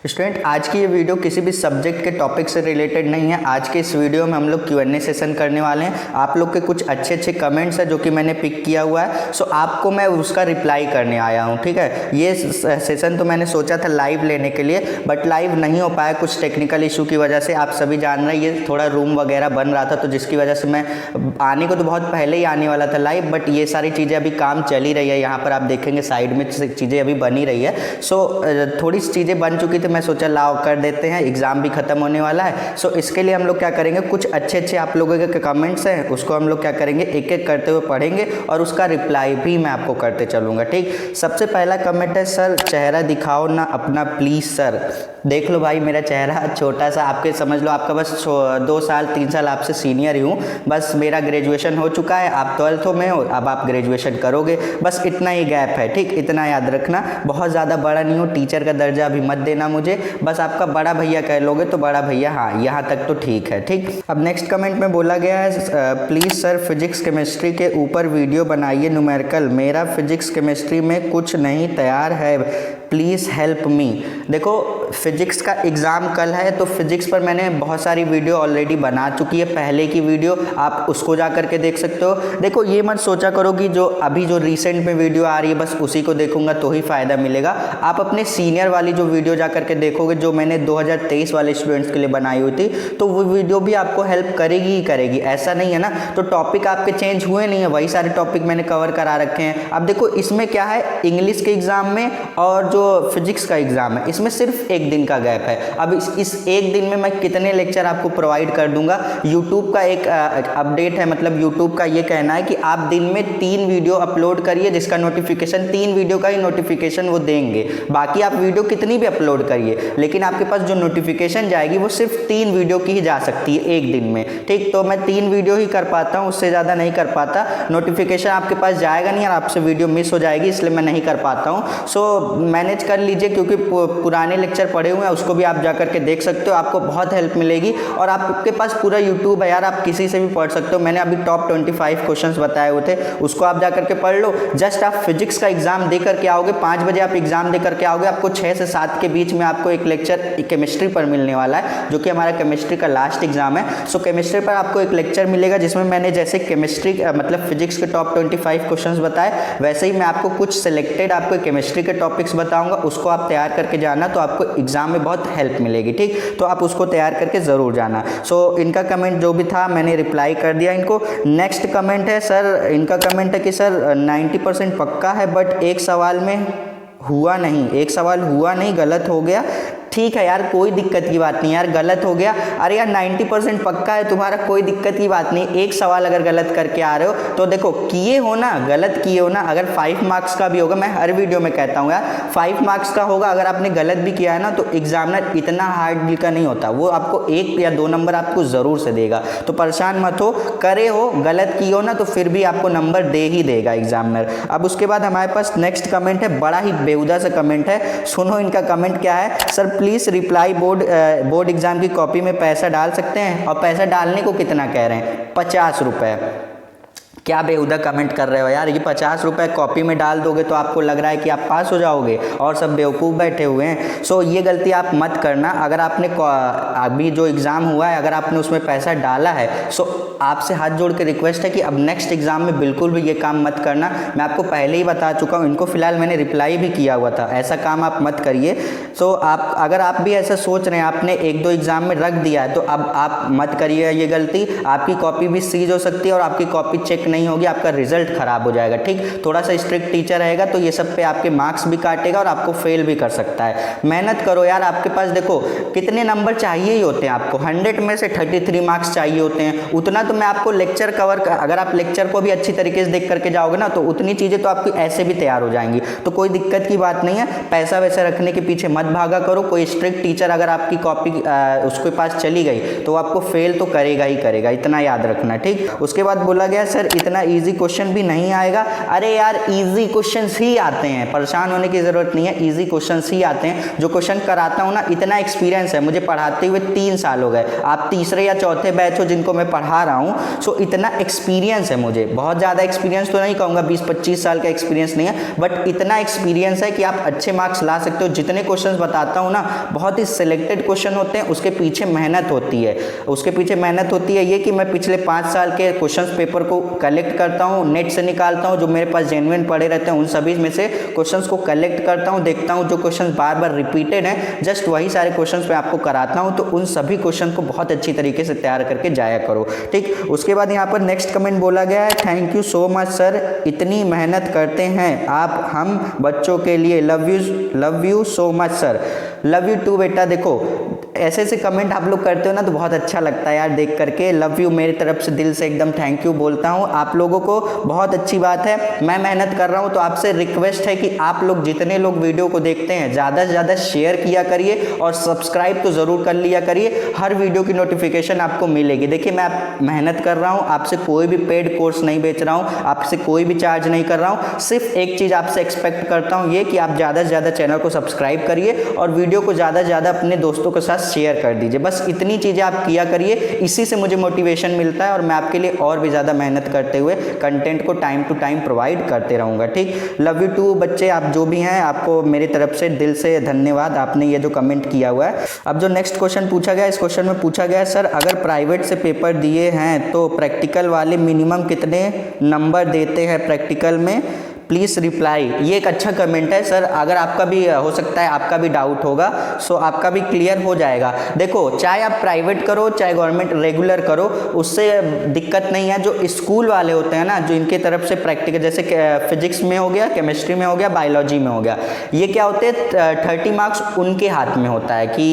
Student, आज की ये वीडियो किसी भी सब्जेक्ट के टॉपिक से रिलेटेड नहीं है। आज के इस वीडियो में हम लोग Q&A सेशन करने वाले हैं। आप लोग के कुछ अच्छे अच्छे कमेंट्स हैं जो कि मैंने पिक किया हुआ है, सो आपको मैं उसका रिप्लाई करने आया हूँ। ठीक है, ये सेशन तो मैंने सोचा था लाइव लेने के लिए, बट लाइव नहीं हो पाया कुछ टेक्निकल इशू की वजह से। आप सभी जान रहे हैं ये थोड़ा रूम वगैरह बन रहा था, तो जिसकी वजह से मैं आने को तो बहुत पहले ही आने वाला था लाइव, बट ये सारी चीज़ें अभी काम चल ही रही है। यहाँ पर आप देखेंगे साइड में चीज़ें अभी बनी रही है। सो थोड़ी सी चीज़ें बन चुकी थी, मैं सोचा लाओ कर देते हैं, एग्ज़ाम भी ख़त्म होने वाला है। सो इसके लिए हम लोग क्या करेंगे, कुछ अच्छे अच्छे आप लोगों के कमेंट्स हैं उसको हम लोग क्या करेंगे, एक एक करते हुए पढ़ेंगे और उसका रिप्लाई भी मैं आपको करते चलूँगा। ठीक, सबसे पहला कमेंट है, सर चेहरा दिखाओ ना अपना प्लीज़। सर देख लो भाई, मेरा चेहरा छोटा सा, आपके समझ लो आपका बस 2 साल 3 साल आपसे सीनियर ही हूँ। बस मेरा ग्रेजुएशन हो चुका है, आप 12th में हो, अब आप ग्रेजुएशन करोगे, बस इतना ही गैप है। ठीक, इतना याद रखना, बहुत ज़्यादा बड़ा नहीं हूँ, टीचर का दर्जा अभी मत देना मुझे, बस आपका बड़ा भैया कह लोगे तो बड़ा भैया, हाँ यहाँ तक तो ठीक है। ठीक, अब नेक्स्ट कमेंट में बोला गया है, प्लीज़ सर फिजिक्स केमिस्ट्री के ऊपर वीडियो बनाइए न्यूमेरिकल, मेरा फिजिक्स केमिस्ट्री में कुछ नहीं तैयार है, प्लीज़ हेल्प मी। देखो फिजिक्स का एग्ज़ाम कल है, तो फिजिक्स पर मैंने बहुत सारी वीडियो ऑलरेडी बना चुकी है, पहले की वीडियो आप उसको जा करके देख सकते हो। देखो ये मत सोचा करो कि जो अभी जो रिसेंट में वीडियो आ रही है बस उसी को देखूंगा तो ही फ़ायदा मिलेगा। आप अपने सीनियर वाली जो वीडियो जा करके देखोगे, जो मैंने 2023 वाले स्टूडेंट्स के लिए बनाई हुई थी, तो वो वीडियो भी आपको हेल्प करेगी ही करेगी, ऐसा नहीं है ना। तो टॉपिक आपके चेंज हुए नहीं है, वही सारे टॉपिक मैंने कवर करा रखे हैं। अब देखो इसमें क्या है, इंग्लिश के एग्ज़ाम में और जो फिजिक्स का एग्ज़ाम है इसमें सिर्फ एक दिन का गैप है। अब इस एक दिन में मैं कितने लेक्चर आपको प्रोवाइड कर दूंगा। यूट्यूब का एक अपडेट है, मतलब यूट्यूब का ये कहना है कि आप दिन में 3 वीडियो अपलोड करिए, जिसका नोटिफिकेशन 3 वीडियो का ही नोटिफिकेशन वो देंगे। बाकी आप वीडियो कितनी भी अपलोड करिए, लेकिन आपके पास जो नोटिफिकेशन जाएगी वो सिर्फ 3 वीडियो की ही जा सकती है एक दिन में। ठीक, तो मैं 3 वीडियो ही कर पाता हूँ, उससे ज़्यादा नहीं कर पाता। नोटिफिकेशन आपके पास जाएगा नहीं और आपसे वीडियो मिस हो जाएगी, इसलिए मैं नहीं कर पाता हूँ। सो मैनेज कर लीजिए, क्योंकि पुराने लेक्चर पड़े हुए हैं, उसको भी आप जा करके देख सकते हो, आपको बहुत हेल्प मिलेगी। और आपके पास पूरा यूट्यूब है यार, आप किसी से भी पढ़ सकते हो। मैंने अभी टॉप 25 क्वेश्चंस बताए हुए थे, उसको आप जा करके पढ़ लो। जस्ट आप फिजिक्स का एग्जाम दे करके आओगे, 5 बजे आप एग्जाम दे करके आओगे, आपको 6 से 7 के बीच में आपको एक लेक्चर केमिस्ट्री पर मिलने वाला है, जो कि हमारा केमिस्ट्री का लास्ट एग्जाम है। सो केमिस्ट्री पर आपको एक लेक्चर मिलेगा, जिसमें मैंने जैसे केमिस्ट्री मतलब फिजिक्स के टॉप 25 क्वेश्चंस बताए, वैसे ही मैं आपको कुछ सिलेक्टेड आपको केमिस्ट्री के टॉपिक्स बताऊंगा, उसको आप तैयार करके जाना, तो आपको एग्जाम में बहुत हेल्प मिलेगी। ठीक, तो आप उसको तैयार करके ज़रूर जाना। सो इनका कमेंट जो भी था मैंने रिप्लाई कर दिया इनको। नेक्स्ट कमेंट है, सर इनका कमेंट है कि सर 90% पक्का है, बट एक सवाल में हुआ नहीं, एक सवाल हुआ नहीं, गलत हो गया। ठीक है यार, कोई दिक्कत की बात नहीं यार, गलत हो गया। अरे यार 90% पक्का है तुम्हारा, कोई दिक्कत की बात नहीं। एक सवाल अगर गलत करके आ रहे हो तो देखो किए हो ना, गलत किए हो ना। अगर 5 मार्क्स का भी होगा, मैं हर वीडियो में कहता हूँ यार 5 मार्क्स का होगा, अगर आपने गलत भी किया है ना, तो एग्जामिनर इतना हार्ड का नहीं होता, वो आपको 1 या 2 नंबर आपको ज़रूर से देगा। तो परेशान मत हो, करे हो गलत किए हो ना, तो फिर भी आपको नंबर दे ही देगा एग्जामिनर। अब उसके बाद हमारे पास नेक्स्ट कमेंट है, बड़ा ही बेहुदा सा कमेंट है। सुनो इनका कमेंट क्या है, sir please reply board exam की कॉपी में पैसा डाल सकते हैं, और पैसा डालने को कितना कह रहे हैं, 50 रुपये। क्या बेहुदा कमेंट कर रहे हो यार, ये 50 रुपये कॉपी में डाल दोगे तो आपको लग रहा है कि आप पास हो जाओगे, और सब बेवकूफ़ बैठे हुए हैं। सो ये गलती आप मत करना। अगर आपने अभी जो एग्ज़ाम हुआ है, अगर आपने उसमें पैसा डाला है, सो आपसे हाथ जोड़ के रिक्वेस्ट है कि अब नेक्स्ट एग्ज़ाम में बिल्कुल भी ये काम मत करना। मैं आपको पहले ही बता चुका हूँ, इनको फ़िलहाल मैंने रिप्लाई भी किया हुआ था, ऐसा काम आप मत करिए। सो अगर आप भी ऐसा सोच रहे हैं, आपने 1-2 एग्ज़ाम में रख दिया है, तो अब आप मत करिए ये गलती। आपकी कॉपी भी सीज हो सकती है और आपकी कॉपी चेक नहीं होगी, आपका रिजल्ट खराब हो जाएगा। ठीक, थोड़ा सा स्ट्रिक्ट टीचर रहेगा तो ये सब पे आपके मार्क्स भी काटेगा और आपको फेल भी कर सकता है। मेहनत करो यार, आपके पास देखो कितने नंबर चाहिए ही होते हैं आपको, 100 में से 33 मार्क्स चाहिए होते हैं। उतना तो मैं आपको लेक्चर अगर आप लेक्चर को भी अच्छी तरीके से देख करके जाओगे ना, तो उतनी चीज़ें तो आपकी ऐसे भी तैयार हो जाएंगी, तो कोई दिक्कत की बात नहीं है। पैसा वैसा रखने के पीछे मत भागा करो। कोई स्ट्रिक्ट टीचर अगर आपकी कॉपी उसके पास चली गई तो आपको फेल तो करेगा ही करेगा, इतना याद रखना। ठीक, उसके बाद बोला गया, सर इतना इजी क्वेश्चन भी नहीं आएगा। अरे यार इजी क्वेश्चंस ही आते हैं, परेशान होने की ज़रूरत नहीं है, इजी क्वेश्चंस ही आते हैं। जो क्वेश्चन कराता हूँ ना, इतना एक्सपीरियंस है मुझे पढ़ाते हुए, 3 साल हो गए, आप तीसरे या चौथे बैच हो जिनको मैं पढ़ा रहा हूँ। सो इतना एक्सपीरियंस है मुझे, बहुत ज़्यादा एक्सपीरियंस तो नहीं कहूँगा, 20-25 साल का एक्सपीरियंस नहीं है, बट इतना एक्सपीरियंस है कि आप अच्छे मार्क्स ला सकते हो। जितने क्वेश्चन बताता हूँ ना, बहुत ही सिलेक्टेड क्वेश्चन होते हैं, उसके पीछे मेहनत होती है। उसके पीछे मेहनत होती है ये कि मैं पिछले 5 साल के क्वेश्चन पेपर को कलेक्ट करता हूँ, नेट से निकालता हूँ, जो मेरे पास जेन्युइन पड़े रहते हैं उन सभी में से क्वेश्चंस को कलेक्ट करता हूँ, देखता हूँ जो क्वेश्चन बार बार रिपीटेड हैं, जस्ट वही सारे क्वेश्चंस मैं आपको कराता हूँ। तो उन सभी क्वेश्चन को बहुत अच्छी तरीके से तैयार करके जाया करो, ठीक। उसके बाद यहाँ पर नेक्स्ट कमेंट बोला गया है, thank you so much sir, इतनी मेहनत करते हैं आप हम बच्चों के लिए, love you so much sir. Love you too बेटा। देखो ऐसे ऐसे कमेंट आप लोग करते हो ना तो बहुत अच्छा लगता है यार देख करके। लव यू मेरी तरफ से दिल से एकदम थैंक यू बोलता हूँ आप लोगों को, बहुत अच्छी बात है। मैं मेहनत कर रहा हूँ तो आपसे रिक्वेस्ट है कि आप लोग जितने लोग वीडियो को देखते हैं ज़्यादा से ज़्यादा शेयर किया करिए और सब्सक्राइब तो ज़रूर कर लिया करिए, हर वीडियो की नोटिफिकेशन आपको मिलेगी। देखिए मैं मेहनत कर रहा हूँ, आपसे कोई भी पेड कोर्स नहीं बेच रहा हूँ, आपसे कोई भी चार्ज नहीं कर रहा हूँ, सिर्फ एक चीज़ आपसे एक्सपेक्ट करता हूँ ये कि आप ज़्यादा से ज़्यादा चैनल को सब्सक्राइब करिए और वीडियो को ज़्यादा से ज़्यादा अपने दोस्तों के साथ शेयर कर दीजिए। बस इतनी चीज़ें आप किया करिए, इसी से मुझे मोटिवेशन मिलता है और मैं आपके लिए और भी ज़्यादा मेहनत करते हुए कंटेंट को टाइम टू टाइम प्रोवाइड करते रहूँगा, ठीक। लव यू टू बच्चे, आप जो भी हैं आपको मेरी तरफ से दिल से धन्यवाद, आपने ये जो कमेंट किया हुआ है। अब जो नेक्स्ट क्वेश्चन पूछा गया, इस क्वेश्चन में पूछा गया है सर अगर प्राइवेट से पेपर दिए हैं तो प्रैक्टिकल वाले मिनिमम कितने नंबर देते हैं प्रैक्टिकल में, प्लीज़ रिप्लाई। ये एक अच्छा कमेंट है सर, अगर आपका भी हो सकता है आपका भी डाउट होगा, सो आपका भी क्लियर हो जाएगा। देखो चाहे आप प्राइवेट करो चाहे गवर्नमेंट रेगुलर करो, उससे दिक्कत नहीं है। जो स्कूल वाले होते हैं ना, जो इनके तरफ से प्रैक्टिकल जैसे फिजिक्स में हो गया, केमिस्ट्री में हो गया, बायोलॉजी में हो गया, ये क्या होते हैं 30 मार्क्स उनके हाथ में होता है कि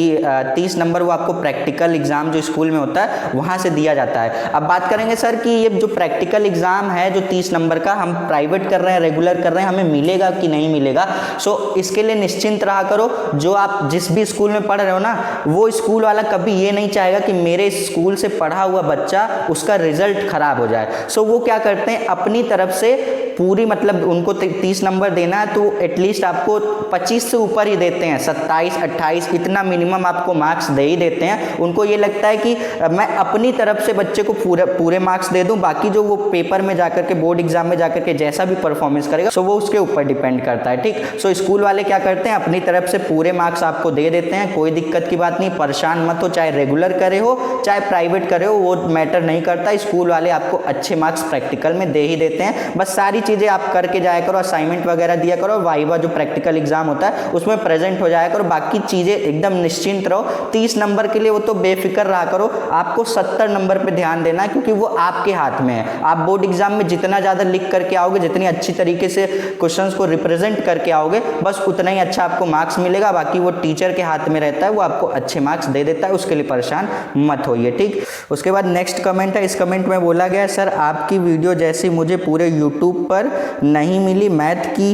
30 नंबर वो आपको प्रैक्टिकल एग्जाम जो स्कूल में होता है वहाँ से दिया जाता है। अब बात करेंगे सर कि ये जो प्रैक्टिकल एग्जाम है जो 30 नंबर का हम प्राइवेट कर रहे हैं रेगुलर कर रहे हैं, हमें मिलेगा कि नहीं मिलेगा। सो इसके लिए निश्चिंत रहा करो, जो आप जिस भी स्कूल में पढ़ रहे हो ना, वो स्कूल वाला कभी ये नहीं चाहेगा कि मेरे स्कूल से पढ़ा हुआ बच्चा उसका रिजल्ट खराब हो जाए। सो वो क्या करते हैं अपनी तरफ से पूरी, मतलब उनको 30 नंबर देना है तो एटलीस्ट आपको 25 से ऊपर ही देते हैं, 27, 28 इतना मिनिमम आपको मार्क्स दे ही देते हैं। उनको ये लगता है कि मैं अपनी तरफ से बच्चे को पूरे मार्क्स दे दूं, बाकी जो वो पेपर में जाकर के बोर्ड एग्जाम में जाकर के जैसा भी परफॉर्मेंस करेगा सो वो उसके ऊपर डिपेंड करता है, ठीक। सो स्कूल वाले क्या करते हैं अपनी तरफ से पूरे मार्क्स आपको दे देते हैं, कोई दिक्कत की बात नहीं, परेशान मत हो, चाहे रेगुलर करे हो चाहे प्राइवेट करे हो, वो मैटर नहीं करता। स्कूल वाले आपको अच्छे मार्क्स प्रैक्टिकल में दे ही देते हैं। बस सारी चीज़ें आप करके जाया करो, असाइनमेंट वगैरह दिया करो, वाइवा जो प्रैक्टिकल एग्जाम होता है उसमें प्रेजेंट हो जाया करो, बाकी चीज़ें एकदम निश्चिंत रहो। 30 नंबर के लिए वो तो बेफिक्र रहा करो, आपको 70 नंबर पे ध्यान देना है क्योंकि वो आपके हाथ में है। आप बोर्ड एग्जाम में जितना ज़्यादा लिख करके आओगे, जितनी अच्छी तरीके से क्वेश्चंस को रिप्रेजेंट करके आओगे, बस उतना ही अच्छा आपको मार्क्स मिलेगा। बाकी वो टीचर के हाथ में रहता है, वो आपको अच्छे मार्क्स दे देता है, उसके लिए परेशान मत होइए, ठीक। उसके बाद नेक्स्ट कमेंट है, इस कमेंट में बोला गया सर आपकी वीडियो जैसी मुझे पूरे यूट्यूब पर नहीं मिली मैथ की,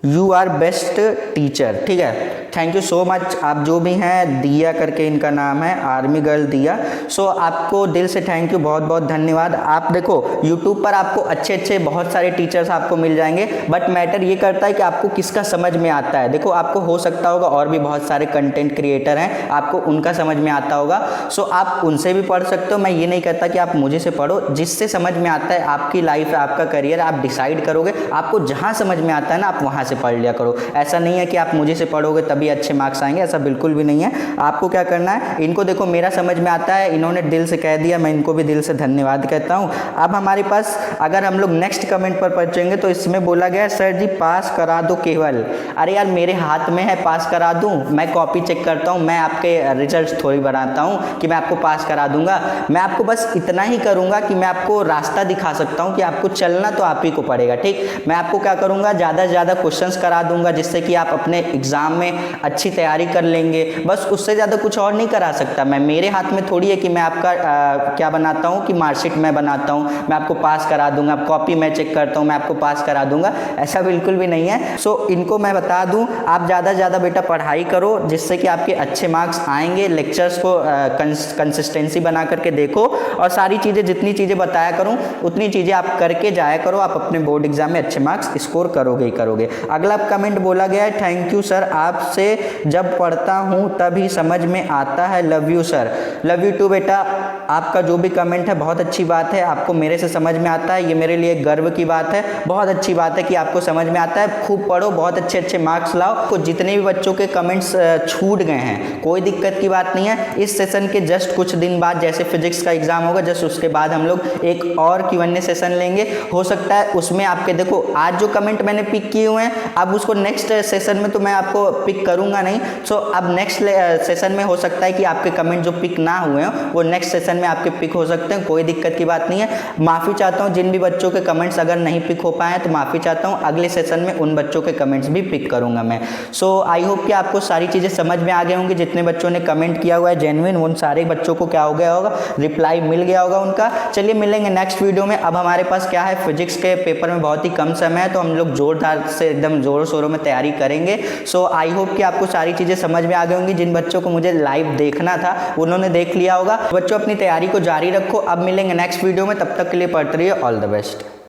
यू आर बेस्ट टीचर, ठीक है। थैंक यू सो मच, आप जो भी हैं, दिया करके इनका नाम है, आर्मी गर्ल दिया। सो आपको दिल से थैंक यू, बहुत बहुत धन्यवाद। आप देखो यूट्यूब पर आपको अच्छे अच्छे बहुत सारे टीचर्स आपको मिल जाएंगे, बट मैटर ये करता है कि आपको किसका समझ में आता है। देखो आपको हो सकता होगा और भी बहुत सारे कंटेंट क्रिएटर हैं, आपको उनका समझ में आता होगा, सो आप उनसे भी पढ़ सकते हो। मैं ये नहीं कहता कि आप मुझे से पढ़ो, जिससे समझ में आता है, आपकी लाइफ है, आपका करियर, आप डिसाइड करोगे, आपको जहाँ समझ में आता है ना आप वहाँ से पढ़ लिया करो। ऐसा नहीं है कि आप मुझे से पढ़ोगे तभी अच्छे मार्क्स आएंगे, ऐसा बिल्कुल भी नहीं है। आपको क्या करना है, इनको देखो मेरा समझ में आता है, इन्होंने दिल से कह दिया, मैं इनको भी दिल से धन्यवाद कहता हूँ। अब हमारे पास अगर हम लोग नेक्स्ट कमेंट पर पहुंचेंगे तो इसमें बोला गया सर जी पास करा दो केवल। अरे यार मेरे हाथ में है पास करा दूं, मैं कॉपी चेक करता हूँ, मैं आपके रिजल्ट थोड़ी बनाता हूँ कि मैं आपको पास करा दूंगा। मैं आपको बस इतना ही करूँगा कि मैं आपको रास्ता दिखा सकता हूँ कि आपको चलना तो आप ही को पड़ेगा, ठीक। मैं आपको क्या करूँगा, ज़्यादा से ज़्यादा क्वेश्चंस करा दूंगा जिससे कि आप अपने एग्जाम में अच्छी तैयारी कर लेंगे, बस उससे ज़्यादा कुछ और नहीं करा सकता मैं। मेरे हाथ में थोड़ी है कि मैं आपका क्या बनाता हूँ कि मार्कशीट मैं बनाता हूँ, मैं आपको पास करा दूंगा, कॉपी मैं चेक करता हूँ, मैं आपको पास करा दूंगा, ऐसा बिल्कुल भी नहीं है। सो इनको मैं बता दूँ, आप ज़्यादा से ज़्यादा बेटा पढ़ाई करो जिससे कि आपके अच्छे मार्क्स आएंगे। लेक्चर्स को कंसिस्टेंसी बना करके देखो और सारी चीज़ें जितनी चीज़ें बताया करूँ उतनी चीज़ें आप करके जाया करो, आप अपने बोर्ड एग्जाम में अच्छे मार्क्स स्कोर करोगे ही करोगे। अगला कमेंट बोला गया है, थैंक यू सर, आपसे जब पढ़ता हूँ तभी समझ में आता है, love you sir. Love you too बेटा, आपका जो भी कमेंट है बहुत अच्छी बात है, आपको मेरे से समझ में आता है, ये मेरे लिए गर्व की बात है, बहुत अच्छी बात है कि आपको समझ में आता है। खूब पढ़ो, बहुत अच्छे अच्छे मार्क्स लाओ। तो जितने भी बच्चों के कमेंट्स छूट गए हैं कोई दिक्कत की बात नहीं है, इस सेशन के जस्ट कुछ दिन बाद जैसे फिजिक्स का एग्जाम होगा जस्ट उसके बाद हम लोग एक और Q&A सेशन लेंगे। हो सकता है उसमें आपके देखो आज जो कमेंट मैंने पिक किए हुए हैं अब उसको नेक्स्ट सेशन में तो मैं आपको पिक करूंगा नहीं, सो अब नेक्स्ट सेशन में हो सकता है कि आपके कमेंट जो पिक ना हुए हैं वो नेक्स्ट सेशन में आपके पिक हो सकते हैं, कोई दिक्कत की बात नहीं है। माफ़ी चाहता हूँ जिन भी बच्चों के कमेंट्स अगर नहीं पिक हो पाए तो माफ़ी चाहता हूँ, अगले सेशन में उन बच्चों के कमेंट्स भी पिक करूंगा मैं। सो आई होप कि आपको सारी चीज़ें समझ में आ गए होंगे, जितने बच्चों ने कमेंट किया हुआ है जेन्युइन उन सारे बच्चों को क्या हो गया होगा, रिप्लाई मिल गया होगा उनका। चलिए मिलेंगे नेक्स्ट वीडियो में। अब हमारे पास क्या है, फिजिक्स के पेपर में बहुत ही कम समय है तो हम लोग जोरदार से एकदम जोरों शोरों में तैयारी करेंगे। सो आई होप कि आपको सारी चीज़ें समझ में आ गई होंगी। जिन बच्चों को मुझे लाइव देखना था उन्होंने देख लिया होगा। बच्चों अपनी तैयारी को जारी रखो, अब मिलेंगे नेक्स्ट वीडियो में, तब तक के लिए पढ़ते रहिए, ऑल द बेस्ट।